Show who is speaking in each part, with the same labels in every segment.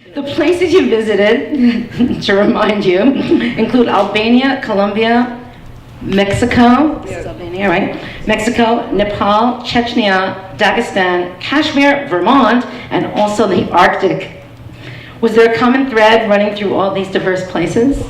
Speaker 1: The places you visited, to remind you, include Albania, Colombia, Mexico, this is Albania, right? Mexico, Nepal, Chechnya, Dagestan, Kashmir, Vermont, and also the Arctic. Was there a common thread running through all these diverse places?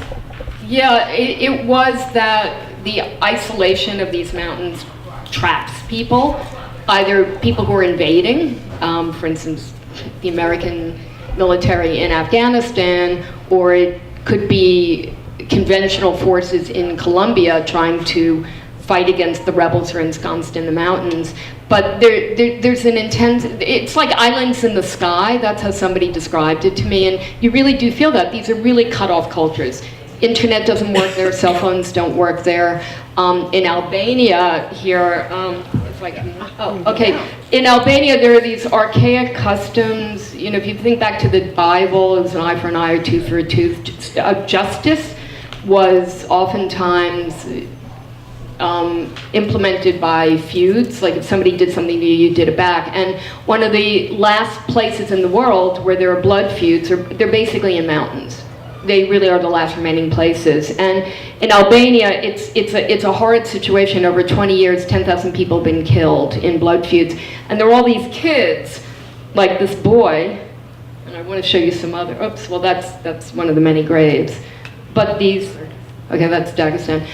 Speaker 2: Yeah, it was that the isolation of these mountains traps people, either people who are invading, for instance, the American military in Afghanistan, or it could be conventional forces in Colombia trying to fight against the rebels who are ensconced in the mountains. But there's an intense, it's like islands in the sky, that's how somebody described it to me, and you really do feel that. These are really cut-off cultures. Internet doesn't work there, cell phones don't work there. In Albania here, if I can, in Albania there are these archaic customs, you know, if you think back to the Bible, it was an eye for an eye or tooth for a tooth. Justice was oftentimes implemented by feuds, like if somebody did something to you, you did it back. And one of the last places in the world where there are blood feuds, they're basically in mountains. They really are the last remaining places. And in Albania, it's a horrid situation. Over 20 years, 10,000 people have been killed in blood feuds. And there are all these kids, like this boy, and I want to show you some other, oops, well that's one of the many graves. But these, okay, that's Dagestan.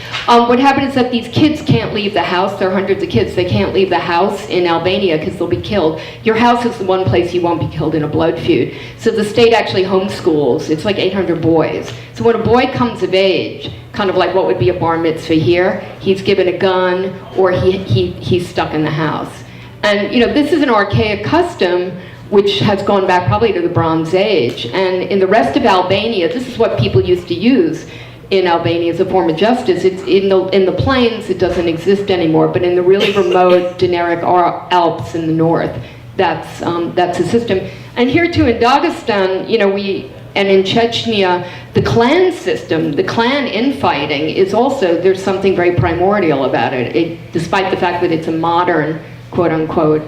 Speaker 2: What happened is that these kids can't leave the house. There are hundreds of kids. They can't leave the house in Albania because they'll be killed. Your house is the one place you won't be killed in a blood feud. So the state actually homeschools. It's like 800 boys. So when a boy comes of age, kind of like what would be a bar mitzvah here, he's given a gun or he's stuck in the house. And you know, this is an archaic custom which has gone back probably to the Bronze Age. And in the rest of Albania, this is what people used to use in Albania as a form of justice. It's in the plains, it doesn't exist anymore, but in the really remote Dinaric Alps in the north, that's a system. And here too in Dagestan, you know, and in Chechnya, the clan system, the clan infighting is also, there's something very primordial about it. Despite the fact that it's a modern, quote unquote,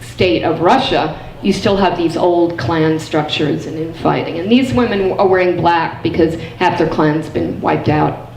Speaker 2: state of Russia, you still have these old clan structures and infighting. And these women are wearing black because half their clan's been wiped out.